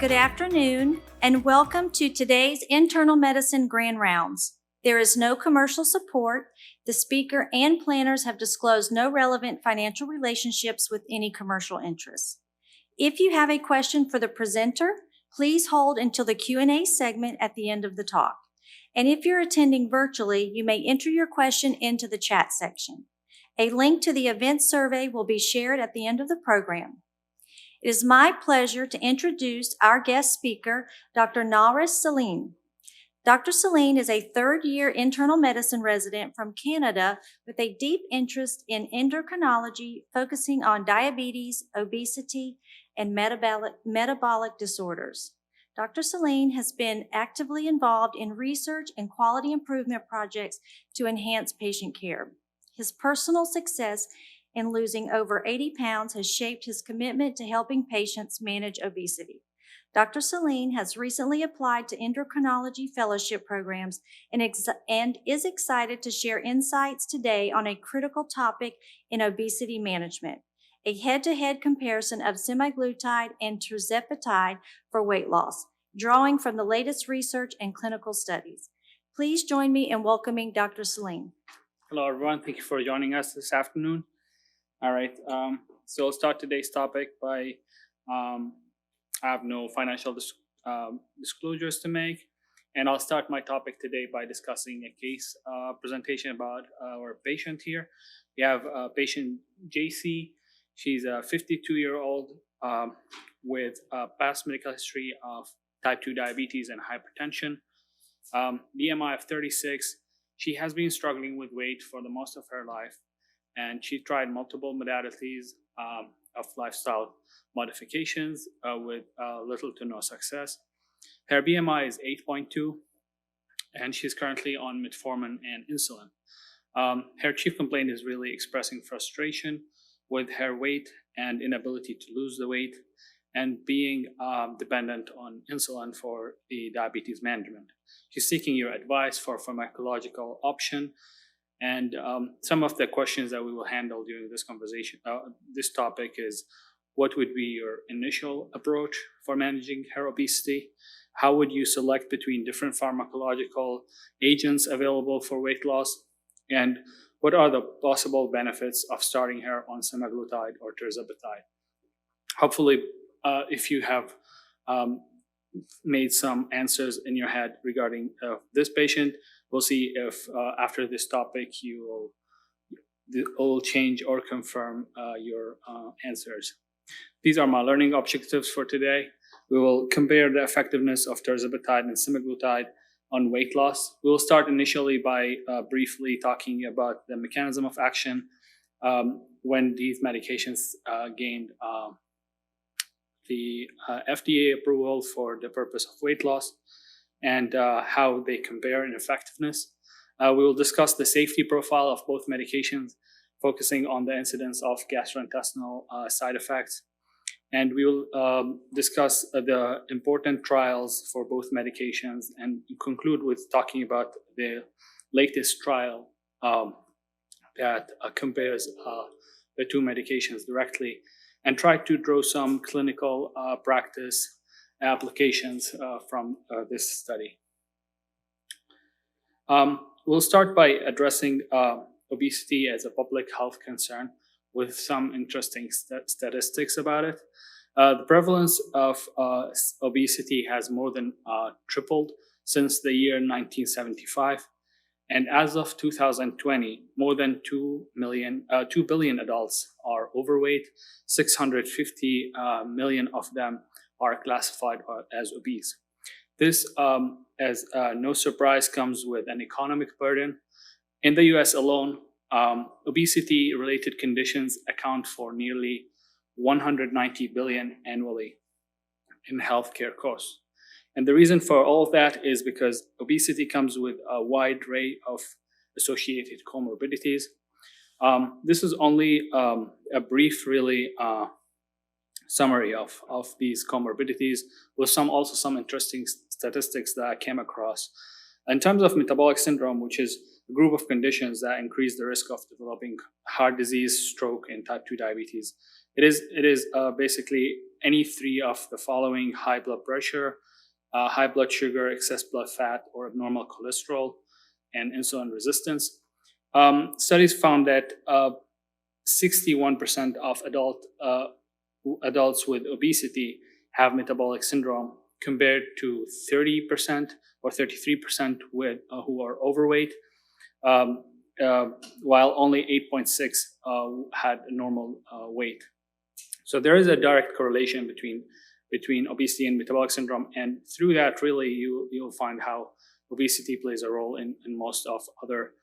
Good afternoon, and welcome to today's Internal Medicine Grand Rounds. There is no commercial support. The speaker and planners have disclosed no relevant financial relationships with any commercial interests. If you have a question for the presenter, please hold until the Q&A segment at the end of the talk. And if you're attending virtually, you may enter your question into the chat section. A link to the event survey will be shared at the end of the program. It is my pleasure to introduce our guest speaker, Dr. Nawras Silin. Dr. Silin is a third-year internal medicine resident from Canada with a deep interest in endocrinology, focusing on diabetes, obesity, and metabolic disorders. Dr. Silin has been actively involved in research and quality improvement projects to enhance patient care. His personal success in losing over 80 pounds has shaped his commitment to helping patients manage obesity. Dr. Silin has recently applied to endocrinology fellowship programs and is excited to share insights today on a critical topic in obesity management, a head-to-head comparison of semaglutide and tirzepatide for weight loss, drawing from the latest research and clinical studies. Please join me in welcoming Dr. Silin. Hello, everyone. Thank you for joining us this afternoon. All right, so I'll start today's topic by I have no financial disclosures to make, and I'll start my topic today by discussing a case presentation about our patient here. We have patient JC. She's a 52-year-old with past medical history of type 2 diabetes and hypertension, BMI of 36. She has been struggling with weight for the most of her life, and she tried multiple modalities of lifestyle modifications with little to no success. Her BMI is 8.2, and she's currently on metformin and insulin. Her chief complaint is really expressing frustration with her weight and inability to lose the weight, and being dependent on insulin for the diabetes management. She's seeking your advice for pharmacological option. And some of the questions that we will handle during this conversation, this topic is, what would be your initial approach for managing her obesity? How would you select between different pharmacological agents available for weight loss? And what are the possible benefits of starting her on semaglutide or tirzepatide? Hopefully, if you have made some answers in your head regarding this patient, we'll see if after this topic you will change or confirm your answers. These are my learning objectives for today. We will compare the effectiveness of tirzepatide and semaglutide on weight loss. We will start initially by briefly talking about the mechanism of action when these medications gained the FDA approval for the purpose of weight loss, and how they compare in effectiveness. We will discuss the safety profile of both medications, focusing on the incidence of gastrointestinal side effects. And we will discuss the important trials for both medications, and conclude with talking about the latest trial that compares the two medications directly, and try to draw some clinical practice applications from this study. We'll start by addressing obesity as a public health concern with some interesting statistics about it. The prevalence of obesity has more than tripled since the year 1975. And as of 2020, more than 2 billion adults are overweight. 650 million of them are classified as obese. This, as no surprise, comes with an economic burden. In the US alone, obesity-related conditions account for nearly 190 billion annually in healthcare costs. And the reason for all of that is because obesity comes with a wide array of associated comorbidities. This is only a brief, really, summary of these comorbidities, with some interesting statistics that I came across. In terms of metabolic syndrome, which is a group of conditions that increase the risk of developing heart disease, stroke, and type 2 diabetes. It is basically any three of the following: high blood pressure, high blood sugar, excess blood fat, or abnormal cholesterol, and insulin resistance. Studies found that 61% of adults with obesity have metabolic syndrome, compared to 30% or 33% with who are overweight, while only 8.6 had a normal weight. So there is a direct correlation between obesity and metabolic syndrome, and through that, really, you'll find how obesity plays a role in most of other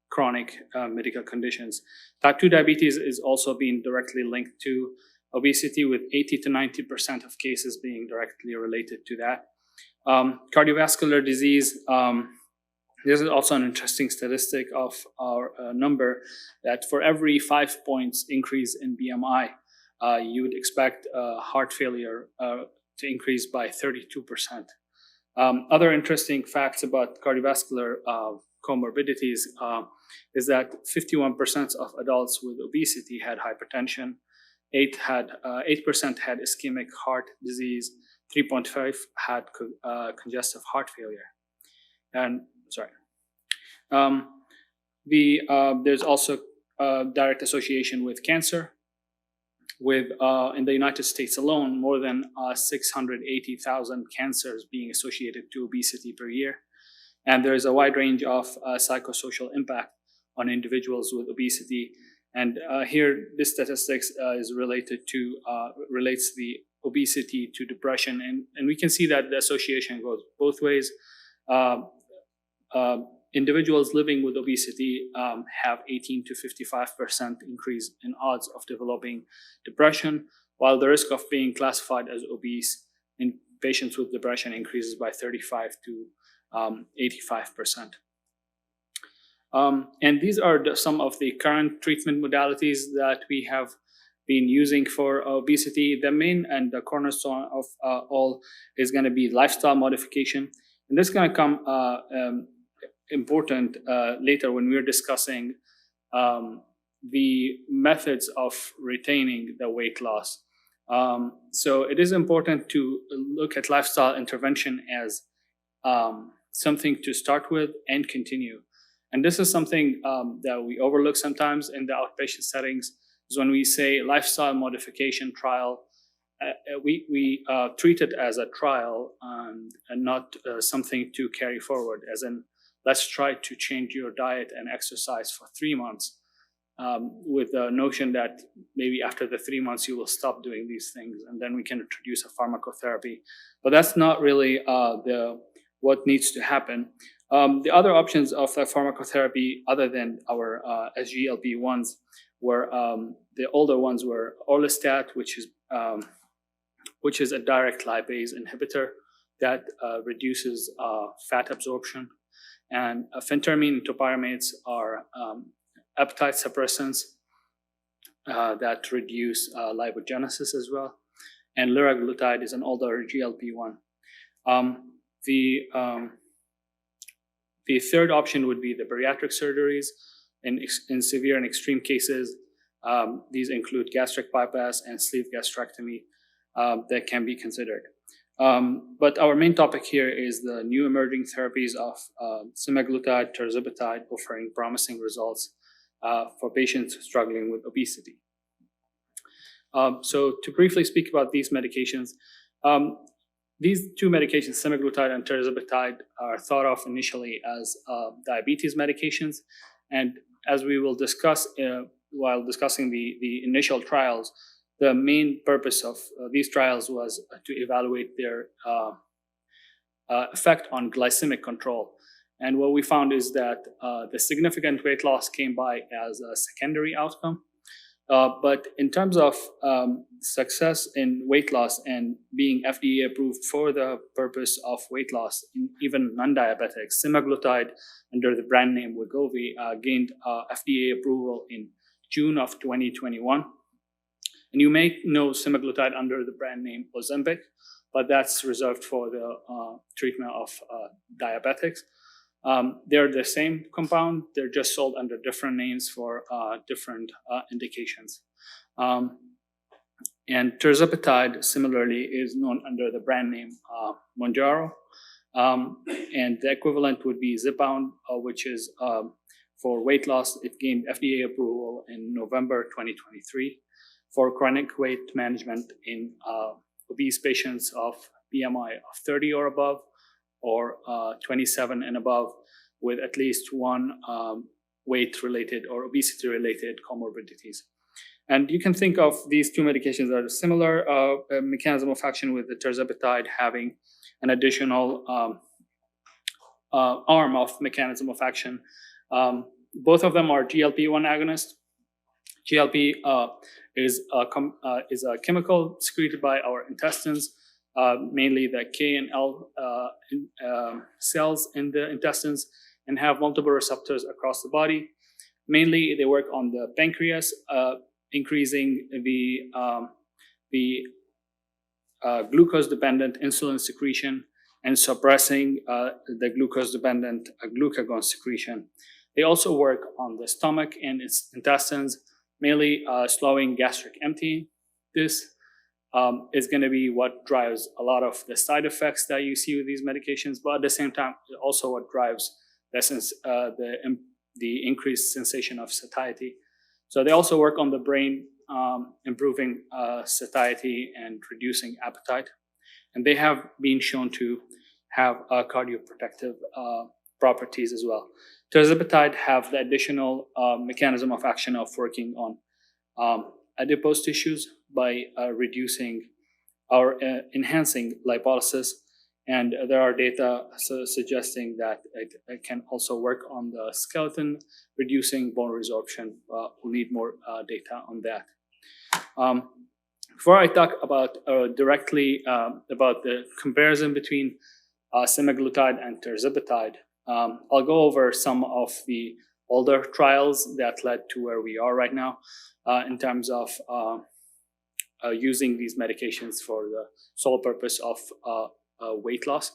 chronic medical conditions. Type 2 diabetes is also being directly linked to obesity, with 80 to 90% of cases being directly related to that. Cardiovascular disease, this is also an interesting statistic of our number, that for every 5 points increase in BMI, you would expect heart failure to increase by 32%. Other interesting facts about cardiovascular comorbidities is that 51% of adults with obesity had hypertension, 8% had ischemic heart disease, 3.5 had congestive heart failure. And there's also a direct association with cancer, with in the United States alone, more than 680,000 cancers being associated to obesity per year. And there is a wide range of psychosocial impact on individuals with obesity. And here, this statistics is relates the obesity to depression, and we can see that the association goes both ways. Individuals living with obesity have 18 to 55% increase in odds of developing depression, while the risk of being classified as obese in patients with depression increases by 35 to 85%. And these are some of the current treatment modalities that we have been using for obesity. The main and the cornerstone of all is going to be lifestyle modification. And this is going to come important later when we're discussing the methods of retaining the weight loss. So it is important to look at lifestyle intervention as something to start with and continue. And this is something that we overlook sometimes in the outpatient settings, is when we say lifestyle modification trial, we treat it as a trial and not something to carry forward, as in, let's try to change your diet and exercise for 3 months, with the notion that maybe after the 3 months you will stop doing these things, and then we can introduce a pharmacotherapy. But that's not really what needs to happen. The other options of the pharmacotherapy, other than our SGLT1s, were the older ones were orlistat, which is a direct lipase inhibitor that reduces fat absorption, and phentermine and topiramate are appetite suppressants that reduce lipogenesis as well, and liraglutide is an older GLP-1. The third option would be the bariatric surgeries. In severe and extreme cases, these include gastric bypass and sleeve gastrectomy that can be considered. But our main topic here is the new emerging therapies of semaglutide, tirzepatide, offering promising results for patients struggling with obesity. So to briefly speak about these medications, these two medications, semaglutide and tirzepatide, are thought of initially as diabetes medications. And as we will discuss while discussing the initial trials, the main purpose of these trials was to evaluate their effect on glycemic control. And what we found is that the significant weight loss came by as a secondary outcome. But in terms of success in weight loss and being FDA approved for the purpose of weight loss in even non-diabetics, semaglutide, under the brand name Wegovy, gained FDA approval in June of 2021. And you may know semaglutide under the brand name Ozempic, but that's reserved for the treatment of diabetics. They're the same compound, they're just sold under different names for different indications. And Tirzepatide, similarly, is known under the brand name Mounjaro. And the equivalent would be Zepbound, which is for weight loss. It gained FDA approval in November 2023 for chronic weight management in obese patients of BMI of 30 or above, or 27 and above, with at least one weight-related or obesity-related comorbidities. And you can think of these two medications that are similar mechanism of action, with the Tirzepatide having an additional arm of mechanism of action. Both of them are GLP-1 agonists. GLP is a chemical secreted by our intestines, mainly the K and L cells in the intestines, and have multiple receptors across the body. Mainly, they work on the pancreas, increasing the glucose-dependent insulin secretion and suppressing the glucose-dependent glucagon secretion. They also work on the stomach and its intestines, mainly slowing gastric emptying. This is going to be what drives a lot of the side effects that you see with these medications, but at the same time, also what drives the increased sensation of satiety. So they also work on the brain, improving satiety and reducing appetite. And they have been shown to have cardioprotective properties as well. Tirzepatide have the additional mechanism of action of working on adipose tissues by reducing or enhancing lipolysis. And there are data suggesting that it can also work on the skeleton, reducing bone resorption. We'll need more data on that. Before I talk about directly about the comparison between Semaglutide and Tirzepatide, I'll go over some of the older trials that led to where we are right now in terms of using these medications for the sole purpose of weight loss.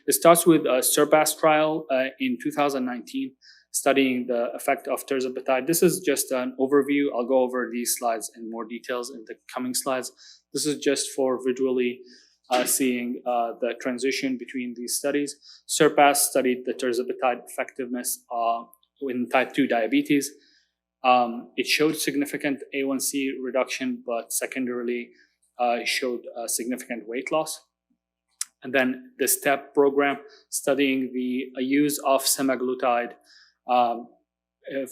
It starts with a SURPASS trial in 2019, studying the effect of Tirzepatide. This is just an overview. I'll go over these slides in more details in the coming slides. This is just for visually seeing the transition between these studies. SURPASS studied the Tirzepatide effectiveness in type 2 diabetes. It showed significant A1C reduction, but secondarily showed significant weight loss. And then the STEP program, studying the use of Semaglutide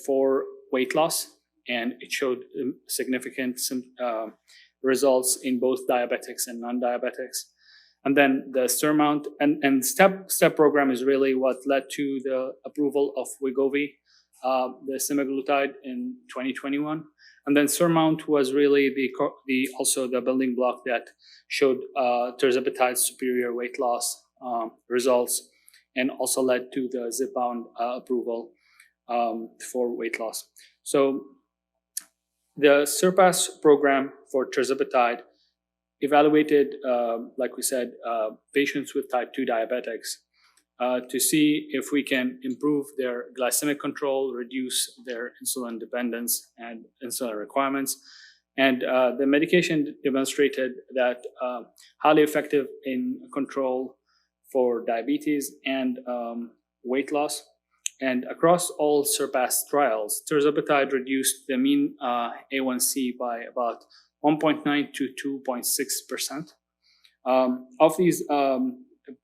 for weight loss, and it showed significant results in both diabetics and non-diabetics. And then the SURMOUNT and STEP program is really what led to the approval of Wegovy, the Semaglutide, in 2021. And then SURMOUNT was really also the building block that showed Tirzepatide's superior weight loss results, and also led to the Zepbound approval for weight loss. So the SURPASS program for Tirzepatide evaluated, like we said, patients with type 2 diabetics to see if we can improve their glycemic control, reduce their insulin dependence and insulin requirements. And the medication demonstrated that highly effective in control for diabetes and weight loss. And across all SURPASS trials, Tirzepatide reduced the mean A1C by about 1.9 to 2.6%. Of these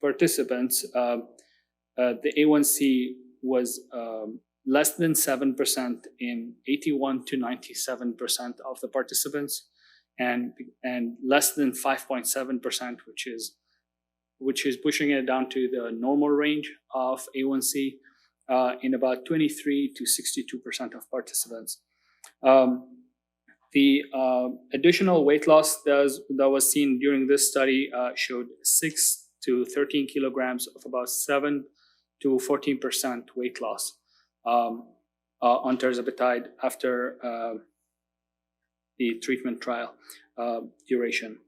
participants, the A1C was less than 7% in 81 to 97% of the participants, and less than 5.7%, which is pushing it down to the normal range of A1C in about 23 to 62% of participants. The additional weight loss that was seen during this study showed 6 to 13 kilograms of about 7 to 14% weight loss on Tirzepatide after the treatment trial duration.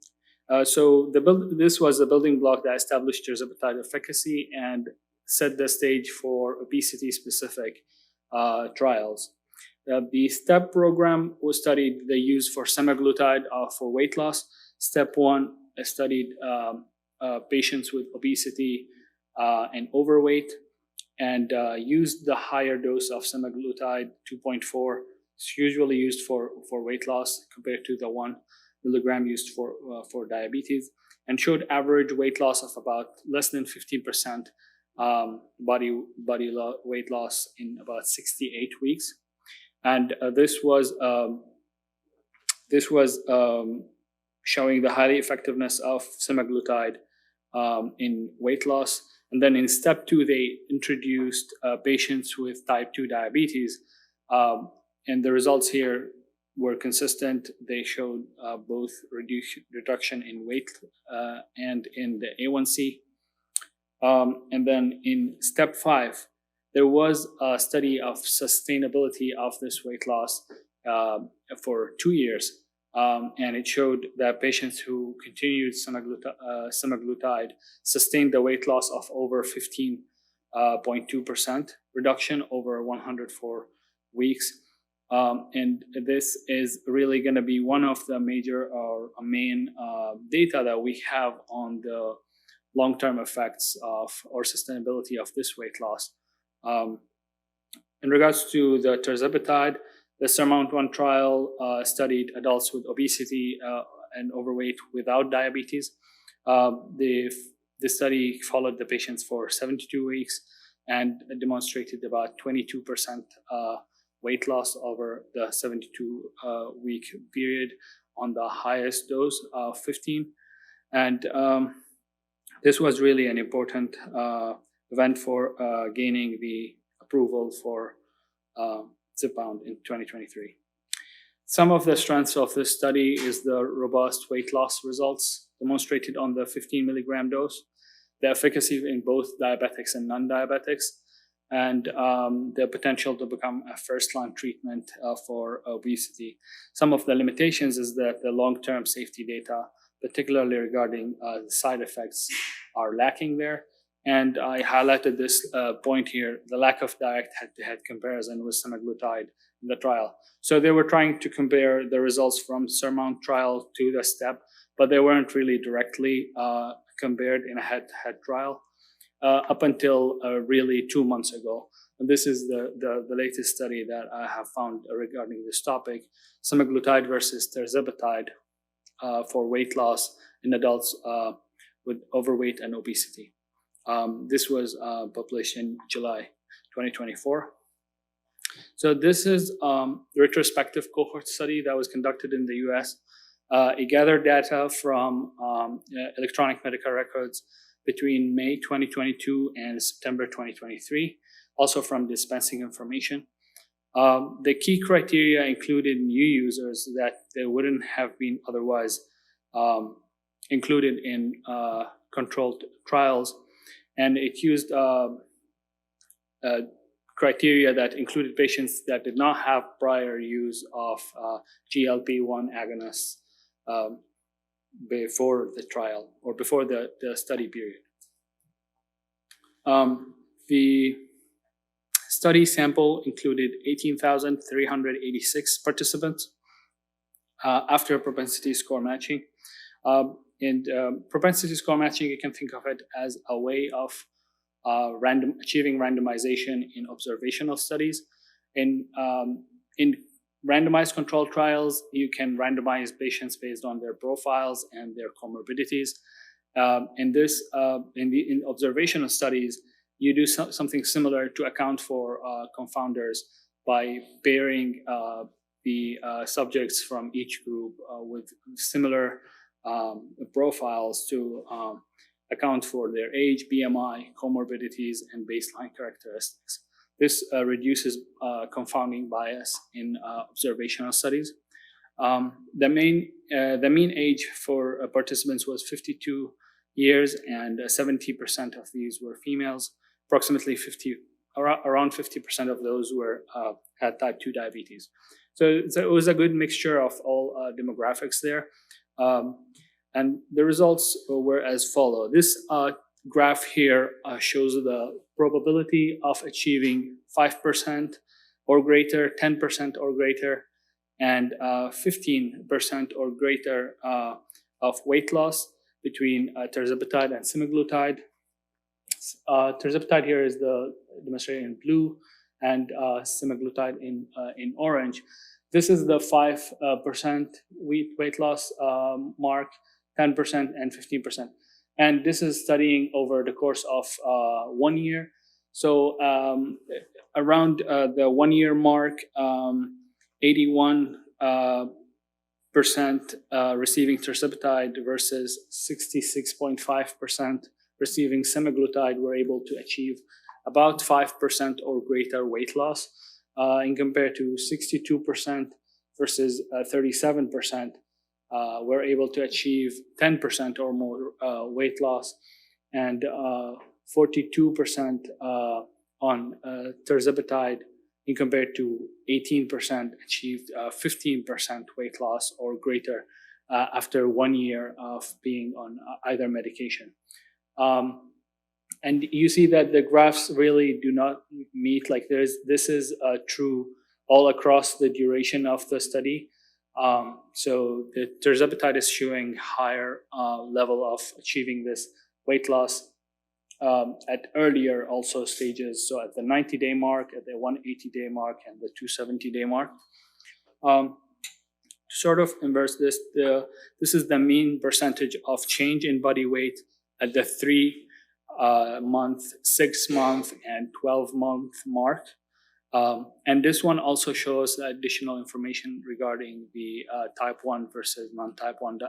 So this was the building block that established Tirzepatide efficacy, and set the stage for obesity-specific trials. The STEP program was studied the use for semaglutide for weight loss. STEP 1 studied patients with obesity and overweight, and used the higher dose of semaglutide, 2.4. It's usually used for weight loss compared to the 1 milligram used for diabetes, and showed average weight loss of about less than 15% body weight loss in about 68 weeks. And this was showing the high effectiveness of semaglutide in weight loss. And then in step 2, they introduced patients with type 2 diabetes, and the results here were consistent. They showed both reduction in weight and in the A1C. And then in step 5, there was a study of sustainability of this weight loss for 2 years. And it showed that patients who continued semaglutide sustained the weight loss of over 15.2% reduction over 104 weeks. And this is really going to be one of the major or main data that we have on the long-term effects of or sustainability of this weight loss. In regards to the tirzepatide, the SURMOUNT-1 trial studied adults with obesity and overweight without diabetes. The study followed the patients for 72 weeks and demonstrated about 22% weight loss over the 72-week period on the highest dose of 15. And this was really an important event for gaining the approval for Zepbound in 2023. Some of the strengths of this study is the robust weight loss results demonstrated on the 15 milligram dose, the efficacy in both diabetics and non-diabetics, and the potential to become a first-line treatment for obesity. Some of the limitations is that the long-term safety data, particularly regarding side effects, are lacking there. And I highlighted this point here, the lack of direct head-to-head comparison with semaglutide in the trial. So they were trying to compare the results from SURMOUNT trial to the STEP, but they weren't really directly compared in a head-to-head trial up until really 2 months ago. And this is the latest study that I have found regarding this topic, semaglutide versus tirzepatide for weight loss in adults with overweight and obesity. This was published in July 2024. So this is a retrospective cohort study that was conducted in the US. It gathered data from electronic medical records between May 2022 and September 2023, also from dispensing information. The key criteria included new users that they wouldn't have been otherwise included in controlled trials. And it used criteria that included patients that did not have prior use of GLP-1 agonists before the trial or before the study period. The study sample included 18,386 participants after propensity score matching. And propensity score matching, you can think of it as a way of achieving randomization in observational studies. In randomized controlled trials, you can randomize patients based on their profiles and their comorbidities. In observational studies, you do something similar to account for confounders by pairing the subjects from each group with similar profiles to account for their age, BMI, comorbidities, and baseline characteristics. This reduces confounding bias in observational studies. The mean age for participants was 52 years, and 70% of these were females. Approximately around 50% of those had type 2 diabetes. So it was a good mixture of all demographics there. And the results were as follow. This graph here shows the probability of achieving 5% or greater, 10% or greater, and 15% or greater of weight loss between tirzepatide and semaglutide. Tirzepatide here is demonstrated in blue, and semaglutide in orange. This is the 5% weight loss mark, 10% and 15%. And this is studying over the course of 1 year. So around the 1 year mark, 81% receiving tirzepatide versus 66.5% receiving semaglutide were able to achieve about 5% or greater weight loss, in compared to 62% versus 37% were able to achieve 10% or more weight loss, and 42% on tirzepatide, in compared to 18% achieved 15% weight loss or greater after 1 year of being on either medication. And you see that the graphs really do not meet. Like this is true all across the duration of the study. So the tirzepatide is showing higher level of achieving this weight loss at earlier also stages. So at the 90-day mark, at the 180-day mark, and the 270-day mark. To sort of inverse this, this is the mean percentage of change in body weight at the 3-month, 6-month, and 12-month mark. And this one also shows additional information regarding the type 1 versus non-type 1,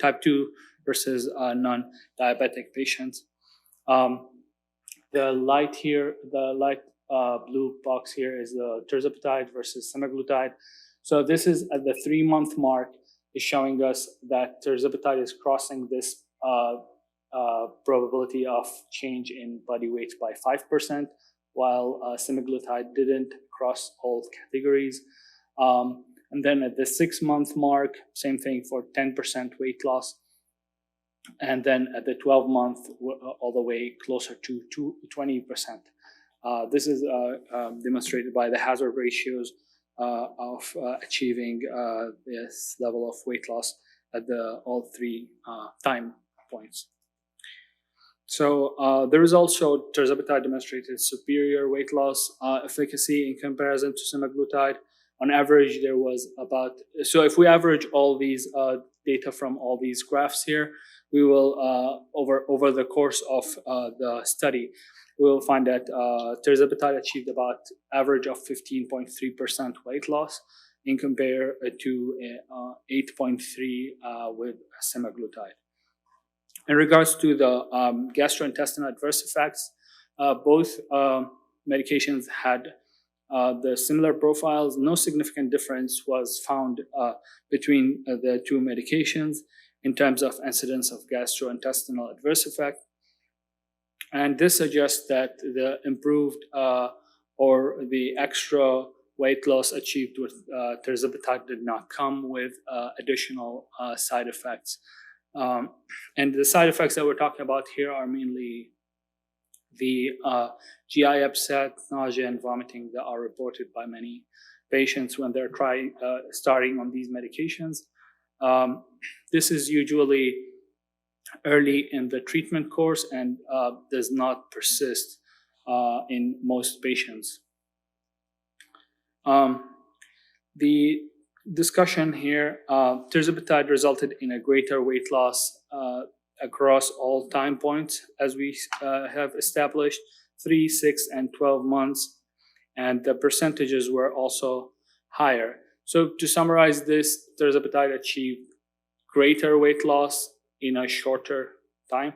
type 2 versus non-diabetic patients. The light blue box here is the tirzepatide versus semaglutide. So this is at the 3-month mark, is showing us that tirzepatide is crossing this probability of change in body weight by 5%, while semaglutide didn't cross all categories. And then at the 6-month mark, same thing for 10% weight loss. And then at the 12-month, all the way closer to 20%. This is demonstrated by the hazard ratios of achieving this level of weight loss at all 3 time points. So the results showed tirzepatide demonstrated superior weight loss efficacy in comparison to semaglutide. On average, there was so if we average all these data from all these graphs here, we will, over the course of the study, we will find that tirzepatide achieved about average of 15.3% weight loss in compare to 8.3 with semaglutide. In regards to the gastrointestinal adverse effects, both medications had the similar profiles. No significant difference was found between the 2 medications in terms of incidence of gastrointestinal adverse effect. And this suggests that the improved or the extra weight loss achieved with tirzepatide did not come with additional side effects. And the side effects that we're talking about here are mainly the GI upset, nausea, and vomiting that are reported by many patients when they're starting on these medications. This is usually early in the treatment course and does not persist in most patients. The discussion here, tirzepatide resulted in a greater weight loss across all time points, as we have established, 3, 6, and 12 months, and the percentages were also higher. So to summarize this, tirzepatide achieved greater weight loss in a shorter time,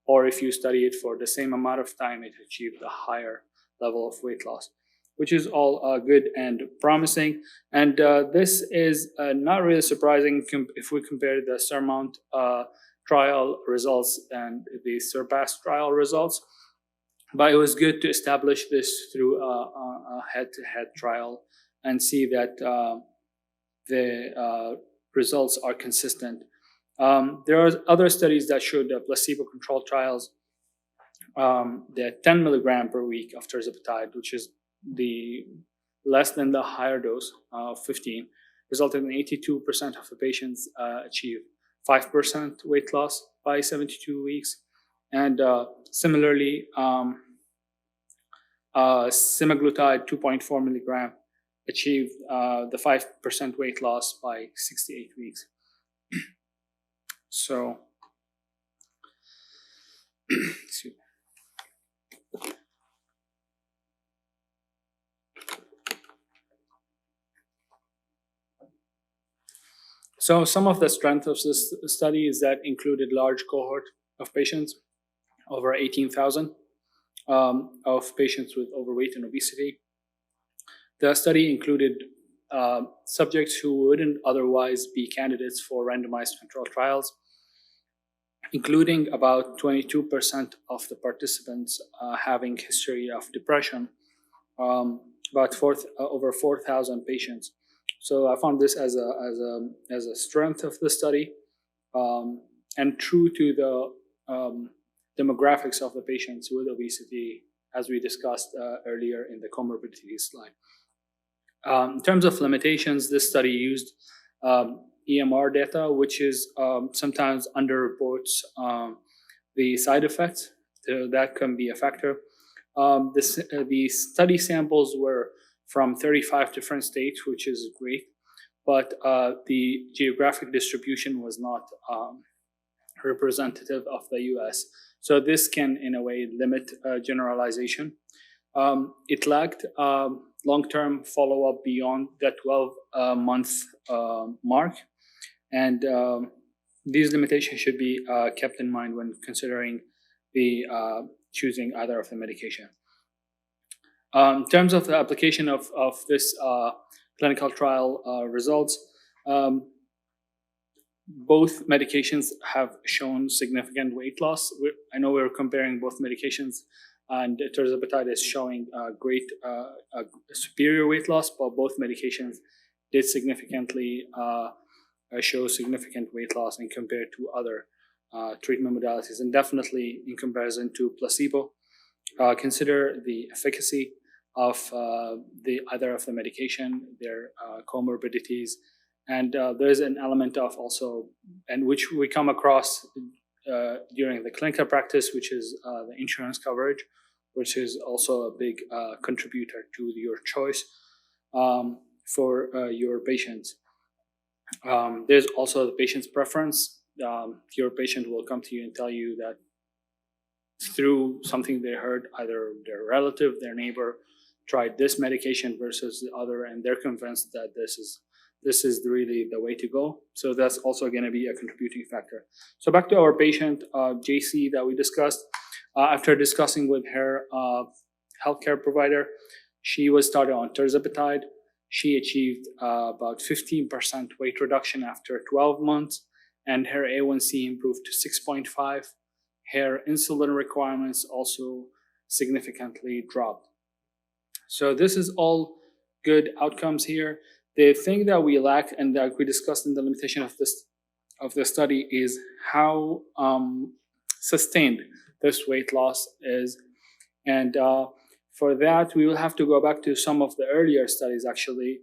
or if you study it for the same amount of time, it achieved a higher level of weight loss, which is all good and promising. And this is not really surprising if we compare the SURMOUNT trial results and the SURPASS trial results. But it was good to establish this through a head-to-head trial and see that the results are consistent. There are other studies that showed placebo-controlled trials the 10 milligram per week of tirzepatide, which is the less than the higher dose of 15, resulted in 82% of the patients achieve 5% weight loss by 72 weeks. And similarly, semaglutide 2.4 milligram achieved the 5% weight loss by 68 weeks. So, excuse me. So some of the strength of this study is that included large cohort of patients, over 18,000 of patients with overweight and obesity. The study included subjects who wouldn't otherwise be candidates for randomized controlled trials, including about 22% of the participants having history of depression, about over 4,000 patients. So I found this as a strength of the study, and true to the demographics of the patients with obesity, as we discussed earlier in the comorbidities slide. In terms of limitations, this study used EMR data, which is sometimes underreports the side effects. So that can be a factor. The study samples were from 35 different states, which is great, but the geographic distribution was not representative of the US. So this can, in a way, limit generalization. It lacked long-term follow-up beyond the 12-month mark, and these limitations should be kept in mind when considering the choosing either of the medication. In terms of the application of this clinical trial results, both medications have shown significant weight loss. I know we're comparing both medications, and tirzepatide is showing great superior weight loss, but both medications did significantly show significant weight loss in compared to other treatment modalities, and definitely in comparison to placebo. Consider the efficacy of either of the medication, their comorbidities, and there's an element of also, and which we come across during the clinical practice, which is the insurance coverage, which is also a big contributor to your choice for your patients. There's also the patient's preference. Your patient will come to you and tell you that through something they heard, either their relative, their neighbor, tried this medication versus the other, and they're convinced that this is really the way to go. So that's also going to be a contributing factor. So back to our patient, JC, that we discussed. After discussing with her healthcare provider, she was started on tirzepatide. She achieved about 15% weight reduction after 12 months, and her A1C improved to 6.5. Her insulin requirements also significantly dropped. So this is all good outcomes here. The thing that we lack, and that we discussed in the limitation of the study, is how sustained this weight loss is. And for that, we will have to go back to some of the earlier studies, actually.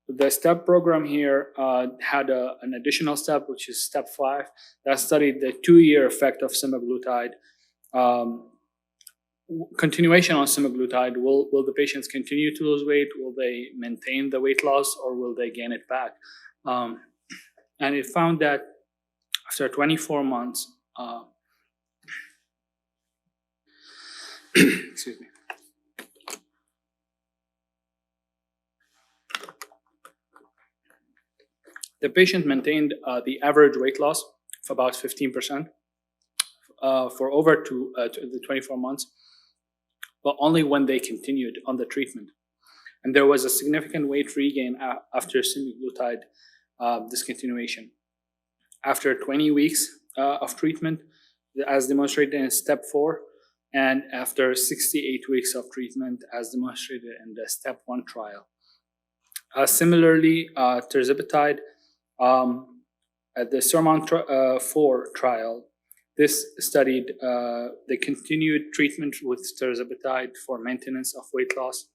The STEP program here had an additional step, which is step 5, that studied the 2-year effect of semaglutide. Continuation on semaglutide, will the patients continue to lose weight? Will they maintain the weight loss, or will they gain it back? And it found that after 24 months, excuse me. The patient maintained the average weight loss of about 15% for over the 24 months, but only when they continued on the treatment. And there was a significant weight regain after semaglutide discontinuation. After 20 weeks of treatment, as demonstrated in step 4, and after 68 weeks of treatment, as demonstrated in the step 1 trial. Similarly, tirzepatide at the SURMOUNT 4 trial This studied the continued treatment with Tirzepatide for maintenance of weight loss.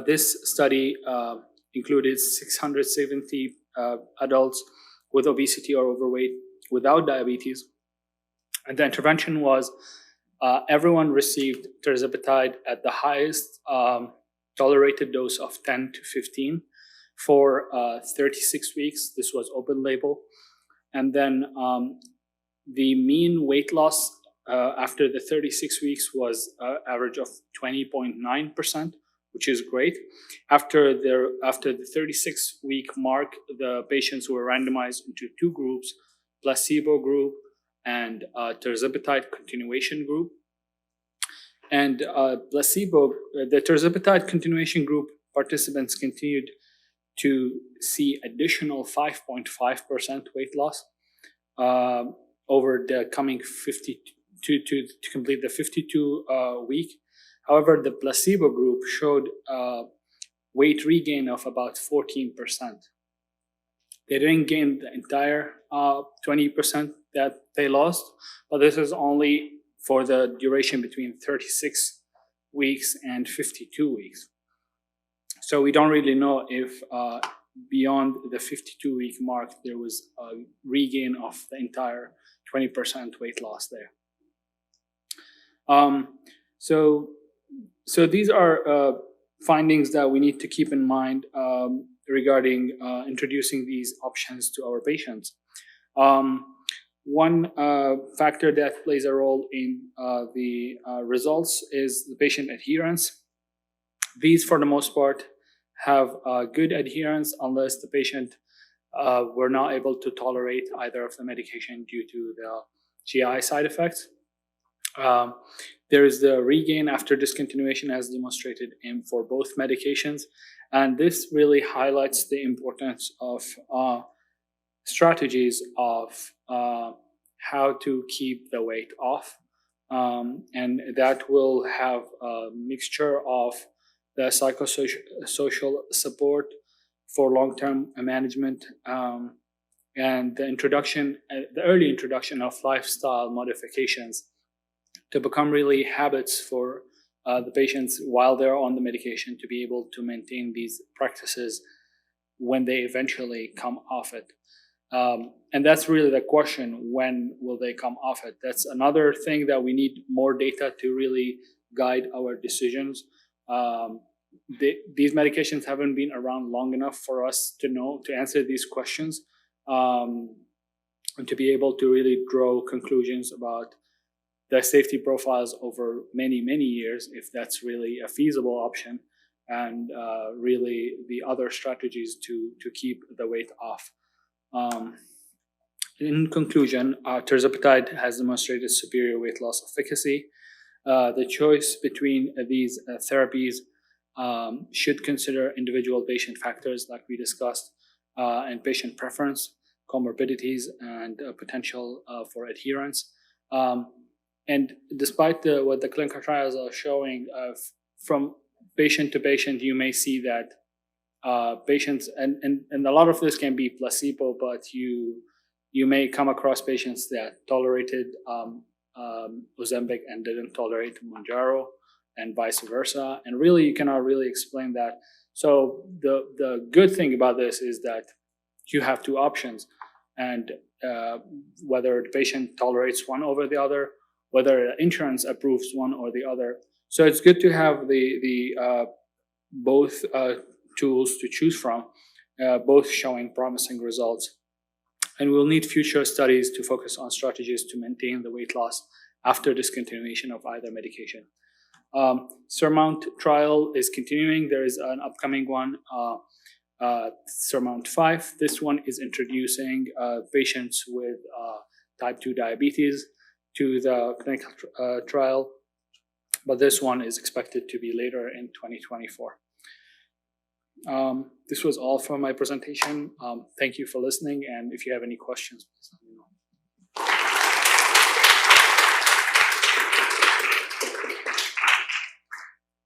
This study included 670 adults with obesity or overweight without diabetes. And the intervention was everyone received Tirzepatide at the highest tolerated dose of 10 to 15 for 36 weeks. This was open label. And then the mean weight loss after the 36 weeks was average of 20.9%, which is great. After the 36-week mark, the patients were randomized into two groups, placebo group and Tirzepatide continuation group. And the Tirzepatide continuation group participants continued to see additional 5.5% weight loss over the coming 52 to complete the 52 week. However, the placebo group showed weight regain of about 14%. They didn't gain the entire 20% that they lost, but this is only for the duration between 36 weeks and 52 weeks. So we don't really know if beyond the 52-week mark, there was a regain of the entire 20% weight loss there. So these are findings that we need to keep in mind regarding introducing these options to our patients. One factor that plays a role in the results is the patient adherence. These, for the most part, have good adherence unless the patient were not able to tolerate either of the medication due to the GI side effects. There is the regain after discontinuation as demonstrated for both medications. And this really highlights the importance of strategies of how to keep the weight off. And that will have a mixture of the psychosocial support for long-term management and the early introduction of lifestyle modifications to become really habits for the patients while they're on the medication to be able to maintain these practices when they eventually come off it. And that's really the question, when will they come off it? That's another thing that we need more data to really guide our decisions. These medications haven't been around long enough for us to know, to answer these questions, and to be able to really draw conclusions about the safety profiles over many, many years, if that's really a feasible option, and really the other strategies to keep the weight off. In conclusion, Tirzepatide has demonstrated superior weight loss efficacy. The choice between these therapies should consider individual patient factors like we discussed, and patient preference, comorbidities, and potential for adherence. And despite what the clinical trials are showing, from patient to patient, you may see that patients, and a lot of this can be placebo, but you may come across patients that tolerated Ozempic and didn't tolerate Mounjaro, and vice versa. And really, you cannot really explain that. So the good thing about this is that you have two options, and whether the patient tolerates one over the other, whether insurance approves one or the other. So it's good to have the both tools to choose from, both showing promising results. And we'll need future studies to focus on strategies to maintain the weight loss after discontinuation of either medication. Surmount trial is continuing. There is an upcoming one, Surmount 5. This one is introducing patients with type 2 diabetes to the clinical trial, but this one is expected to be later in 2024. This was all for my presentation. Thank you for listening, and if you have any questions, please let me know.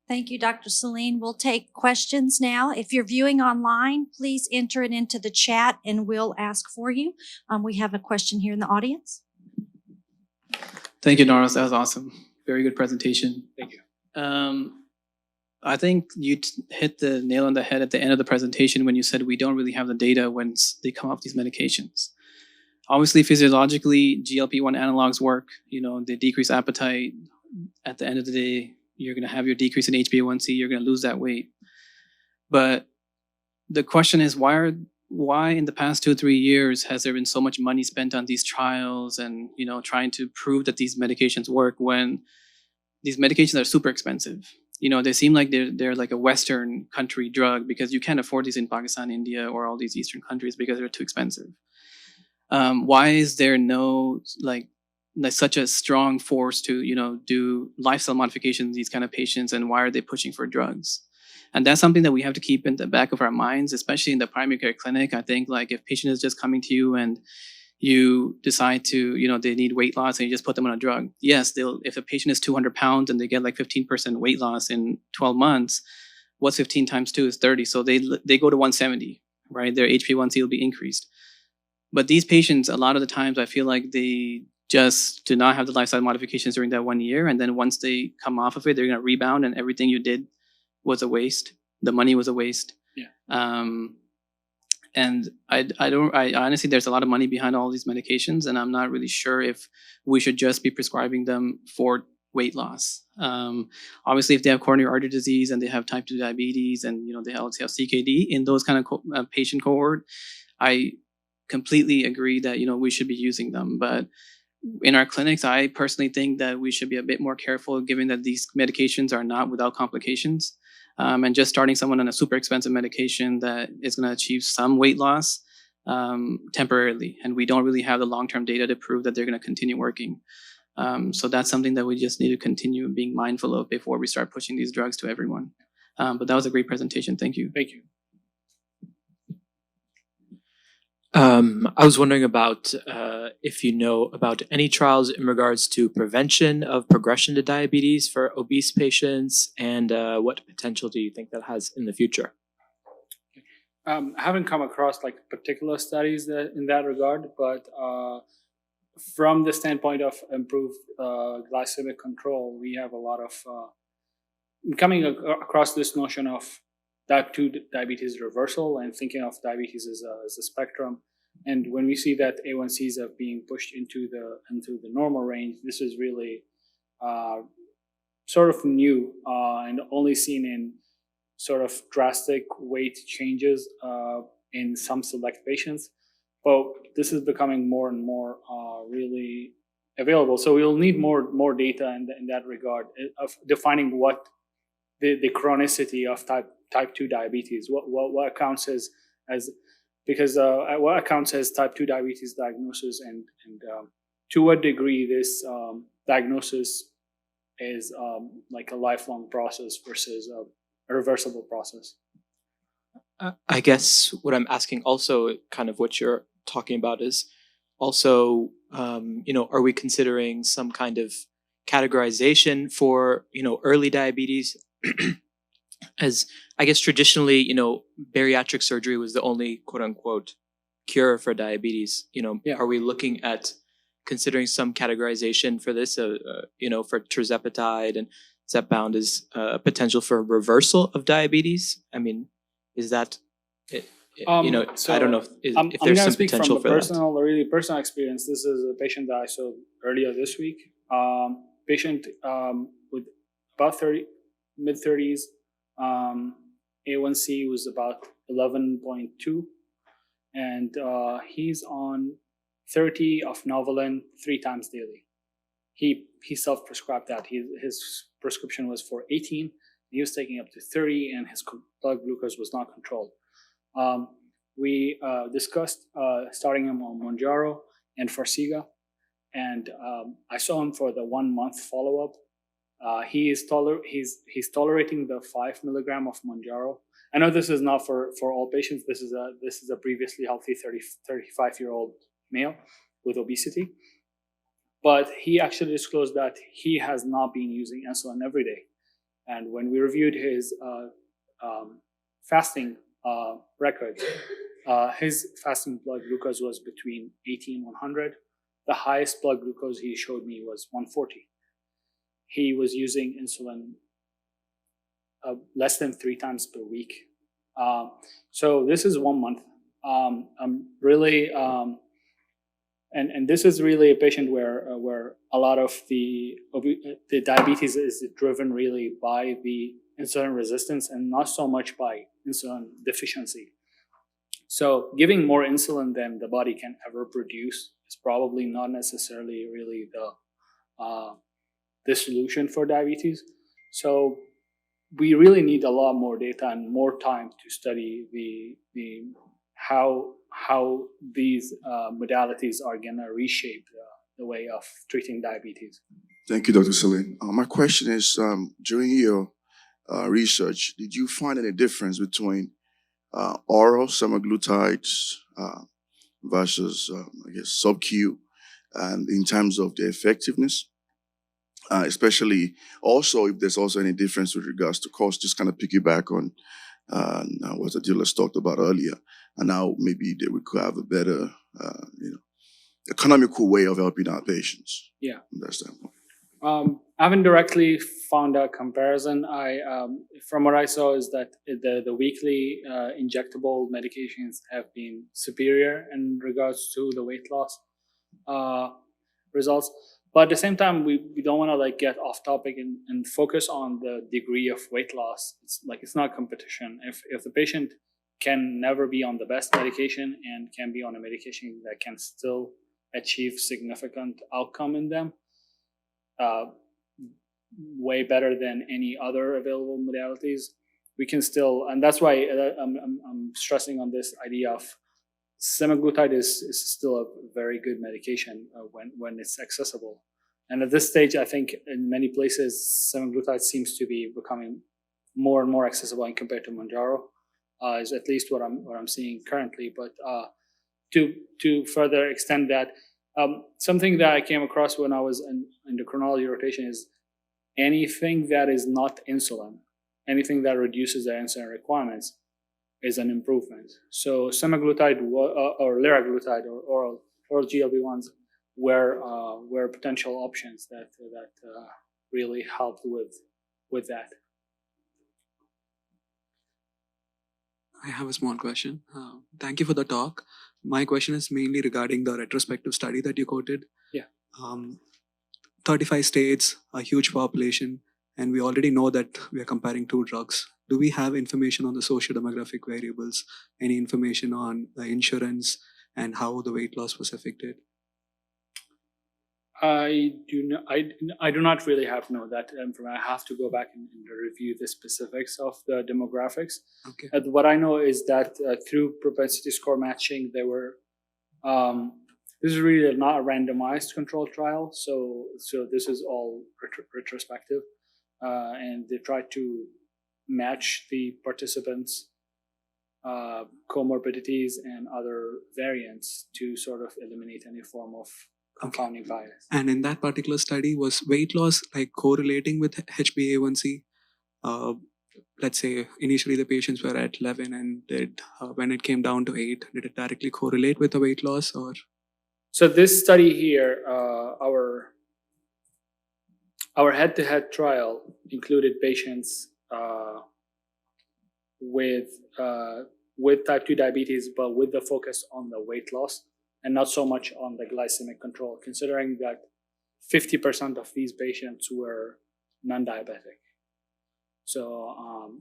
Thank you, Dr. Silin. We'll take questions now. If you're viewing online, please enter it into the chat and we'll ask for you. We have a question here in the audience. Thank you, Nawras. That was awesome. Very good presentation. Thank you. I think you hit the nail on the head at the end of the presentation when you said we don't really have the data when they come off these medications. Obviously, physiologically, GLP-1 analogs work. They decrease appetite. At the end of the day, you're going to have your decrease in HbA1c. You're going to lose that weight. But the question is, why in the past 2-3 years has there been so much money spent on these trials and trying to prove that these medications work when these medications are super expensive? They seem like they're like a Western country drug because you can't afford these in Pakistan, India, or all these Eastern countries because they're too expensive. Why is there no like such a strong force to do lifestyle modifications in these kind of patients, and why are they pushing for drugs? And that's something that we have to keep in the back of our minds, especially in the primary care clinic. I think like if patient is just coming to you and you decide to, they need weight loss and you just put them on a drug. Yes, if a patient is 200 pounds and they get like 15% weight loss in 12 months, what's 15 times 2 is 30. So they go to 170, right? Their HbA1c will be increased. But these patients, a lot of the times, I feel like they just do not have the lifestyle modifications during that 1 year. And then once they come off of it, they're going to rebound and everything you did was a waste. The money was a waste. Yeah. And I honestly, there's a lot of money behind all these medications, and I'm not really sure if we should just be prescribing them for weight loss. Obviously, if they have coronary artery disease and they have type 2 diabetes and they also have CKD in those kind of patient cohort, I completely agree that we should be using them. But in our clinics, I personally think that we should be a bit more careful, given that these medications are not without complications. And just starting someone on a super expensive medication that is going to achieve some weight loss temporarily. And we don't really have the long-term data to prove that they're going to continue working. So that's something that we just need to continue being mindful of before we start pushing these drugs to everyone. But that was a great presentation. Thank you. Thank you. I was wondering about if you know about any trials in regards to prevention of progression to diabetes for obese patients, and what potential do you think that has in the future? I haven't come across like particular studies in that regard, but from the standpoint of improved glycemic control, we have a lot of coming across this notion of type 2 diabetes reversal and thinking of diabetes as a spectrum. And when we see that A1Cs are being pushed into the normal range, this is really sort of new and only seen in sort of drastic weight changes in some select patients. But this is becoming more and more really available. So we'll need more data in that regard of defining what the chronicity of type 2 diabetes, what counts as because what accounts as type 2 diabetes diagnosis, and to what degree this diagnosis is like a lifelong process versus a reversible process. I guess what I'm asking also, kind of what you're talking about, is also, are we considering some kind of categorization for, early diabetes? As I guess traditionally, bariatric surgery was the only quote unquote cure for diabetes. Yeah. Are we looking at considering some categorization for this? For Tirzepatide and Zepbound is a potential for reversal of diabetes. I mean, is that so I don't know if there's some potential for that. Really personal experience. This is a patient that I saw earlier this week. Patient with about mid-30s. A1C was about 11.2, and he's on 30 of Novolin 3 times daily. He self-prescribed that. His prescription was for 18. He was taking up to 30, and his blood glucose was not controlled. We discussed starting him on Mounjaro and Farxiga, and I saw him for the 1 month follow-up. He's tolerating the 5 milligram of Mounjaro. I know this is not for all patients. This is a previously healthy 35-year-old male with obesity, but he actually disclosed that he has not been using insulin every day. And when we reviewed his fasting record, his fasting blood glucose was between 80 and 100. the highest blood glucose he showed me was 140. He was using insulin less than 3 times per week. So this is 1 month. I'm really, and this is really a patient where a lot of the diabetes is driven really by the insulin resistance and not so much by insulin deficiency. So giving more insulin than the body can ever produce is probably not necessarily really the solution for diabetes. So we really need a lot more data and more time to study the how these modalities are gonna reshape the way of treating diabetes. Thank you, Dr. Silin. My question is, during your research, did you find any difference between oral semaglutides versus, I guess, sub-Q, and in terms of the effectiveness? Especially also if there's also any difference with regards to cost, just kind of piggyback on what the dealers talked about earlier, and now maybe that we could have a better, economical way of helping our patients. Yeah. From that standpoint. I haven't directly found a comparison. From what I saw is that the weekly injectable medications have been superior in regards to the weight loss results. But at the same time, we don't want to get off topic and focus on the degree of weight loss. It's not competition. If the patient can never be on the best medication and can be on a medication that can still achieve significant outcome in them, way better than any other available modalities, we can still, and that's why I'm stressing on this idea of semaglutide is still a very good medication when it's accessible. And at this stage, I think in many places, semaglutide seems to be becoming more and more accessible in compared to Mounjaro, is at least what I'm seeing currently. But to further extend that, something that I came across when I was in endocrinology rotation is anything that is not insulin, anything that reduces the insulin requirements is an improvement. So semaglutide or liraglutide or oral GLP-1s were potential options that really helped with that. I have a small question. Thank you for the talk. My question is mainly regarding the retrospective study that you quoted. Yeah. 35 states, a huge population, and we already know that we are comparing 2 drugs. Do we have information on the socio-demographic variables? Any information on the insurance and how the weight loss was affected? I do not really have that information. I have to go back and review the specifics of the demographics. Okay. What I know is that through propensity score matching, they were. This is really not a randomized controlled trial, so this is all retrospective, and they tried to match the participants' comorbidities and other variants to sort of eliminate any form of confounding bias. And in that particular study, was weight loss correlating with HbA1c? Let's say initially the patients were at 11 and when it came down to 8, did it directly correlate with the weight loss or? So this study here, our head-to-head trial included patients with type 2 diabetes, but with the focus on the weight loss and not so much on the glycemic control, considering that 50% of these patients were non-diabetic. So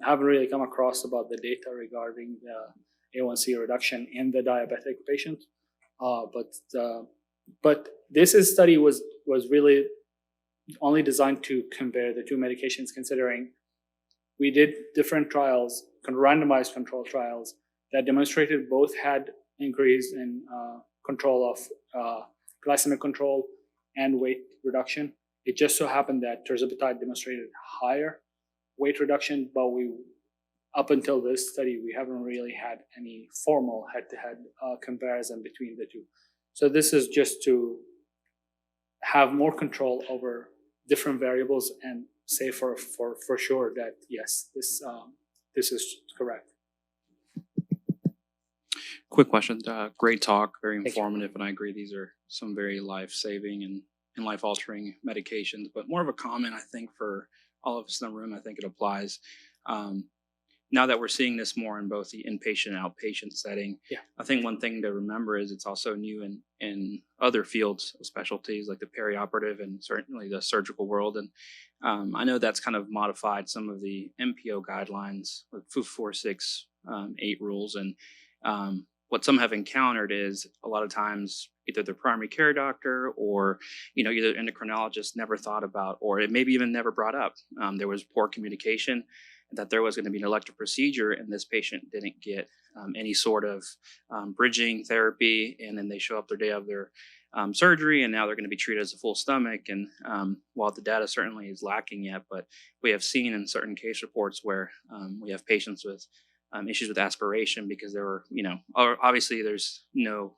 I haven't really come across about the data regarding the A1C reduction in the diabetic patient. But this study was really only designed to compare the 2 medications, considering we did different trials, randomized control trials, that demonstrated both had increase in control of glycemic control and weight reduction. It just so happened that Tirzepatide demonstrated higher weight reduction, but up until this study, we haven't really had any formal head-to-head comparison between the 2. So this is just to have more control over different variables and say for sure that yes, this is correct. quick question. Great talk, very Thank you. informative, and I agree these are some very life-saving and life-altering medications. But more of a comment, I think, for all of us in the room, I think it applies. Now that we're seeing this more in both the inpatient and outpatient setting, Yeah. I think one thing to remember is it's also new in other fields of specialties like the perioperative and certainly the surgical world. And I know that's kind of modified some of the MPO guidelines with 468 rules. And what some have encountered is a lot of times either the primary care doctor or either endocrinologist never thought about, or it maybe even never brought up. There was poor communication that there was going to be an elective procedure, and this patient didn't get any sort of bridging therapy, and then they show up their day of their surgery, and now they're going to be treated as a full stomach. And while the data certainly is lacking yet, but we have seen in certain case reports where we have patients with issues with aspiration because there were, obviously there's no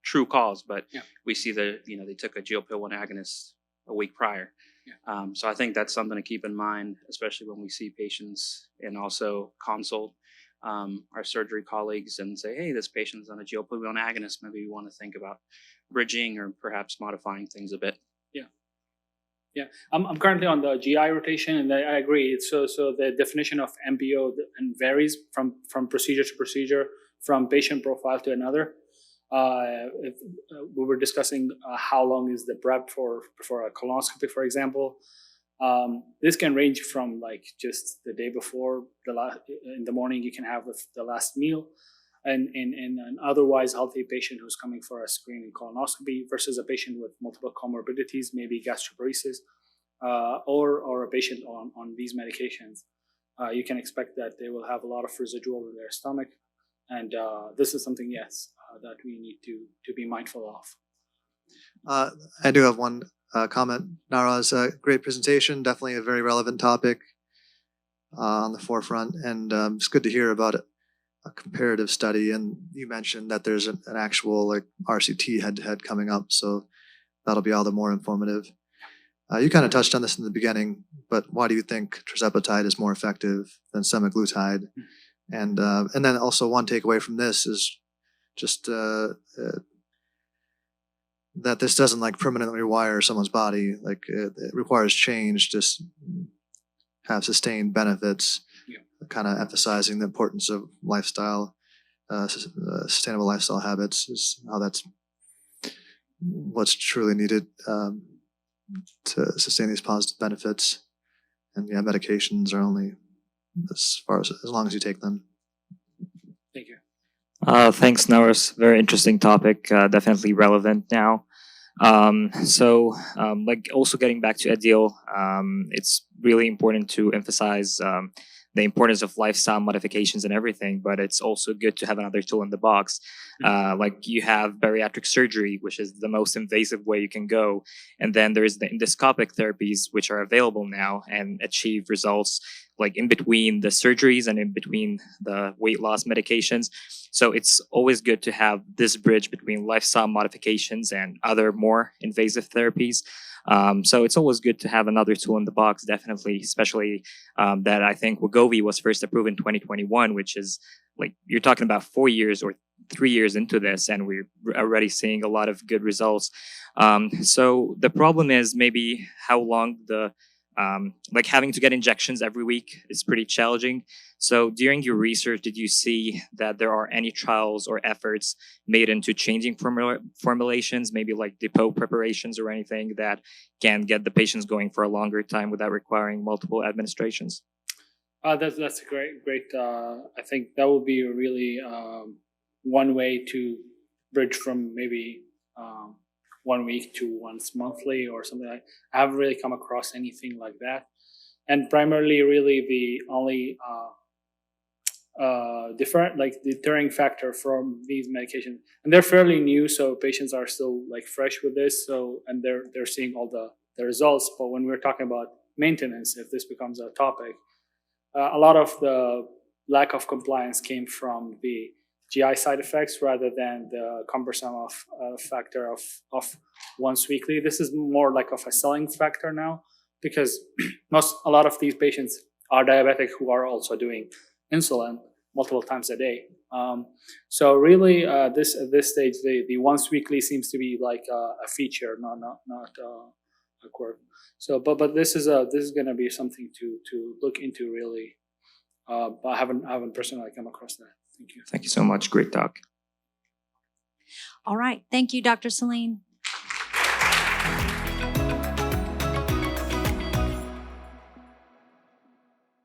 true cause, but Yeah. we see that, they took a GLP-1 agonist a week prior. Yeah. So I think that's something to keep in mind, especially when we see patients and also consult our surgery colleagues and say, hey, this patient's on a GLP-1 agonist. Maybe we want to think about bridging or perhaps modifying things a bit. Yeah, I'm currently on the GI rotation, and I agree. So the definition of MPO varies from procedure to procedure, from patient profile to another. If we were discussing how long is the prep for a colonoscopy, for example. This can range from like just the day before in the morning you can have the last meal, and an otherwise healthy patient who's coming for a screening colonoscopy versus a patient with multiple comorbidities, maybe gastroparesis, or a patient on these medications. You can expect that they will have a lot of residual in their stomach, and this is something, yes, that we need to be mindful of. I do have one comment. Nawras, great presentation, definitely a very relevant topic on the forefront, and it's good to hear about it. A comparative study, and you mentioned that there's an actual like RCT head-to-head coming up, so that'll be all the more informative. You kind of touched on this in the beginning, but why do you think Tirzepatide is more effective than Semaglutide? And then also one takeaway from this is just that this doesn't like permanently rewire someone's body. Like it requires change to have sustained benefits. Kind of emphasizing the importance of lifestyle, sustainable lifestyle habits is how that's what's truly needed to sustain these positive benefits. And yeah, medications are only as long as you take them. Thank you. Thanks, Nawras. Very interesting topic. Definitely relevant now. Like also getting back to Adil, it's really important to emphasize the importance of lifestyle modifications and everything, but it's also good to have another tool in the box. Like you have bariatric surgery, which is the most invasive way you can go. And then there's the endoscopic therapies, which are available now and achieve results like in between the surgeries and in between the weight loss medications. So it's always good to have this bridge between lifestyle modifications and other more invasive therapies. So it's always good to have another tool in the box, definitely, especially that I think Wegovy was first approved in 2021, which is like you're talking about 4 years or 3 years into this, and we're already seeing a lot of good results. So the problem is maybe how long like having to get injections every week is pretty challenging. So during your research, did you see that there are any trials or efforts made into changing formulations, maybe like depot preparations or anything that can get the patients going for a longer time without requiring multiple administrations? That's a great. I think that would be really one way to bridge from maybe 1 week to once monthly or something like that. I haven't really come across anything like that. And primarily, really, the only deterring factor from these medications, and they're fairly new, so patients are still like fresh with this. So, and they're seeing all the results. But when we're talking about maintenance, if this becomes a topic, a lot of the lack of compliance came from the GI side effects rather than the cumbersome factor of once weekly. This is more like of a selling factor now, because a lot of these patients are diabetic who are also doing insulin multiple times a day. So really, at this stage, the once weekly seems to be like a feature, not a quirk. So, but this is going to be something to look into really. But I haven't personally come across that. Thank you. Thank you so much. Great talk. All right. Thank you, Dr. Silin.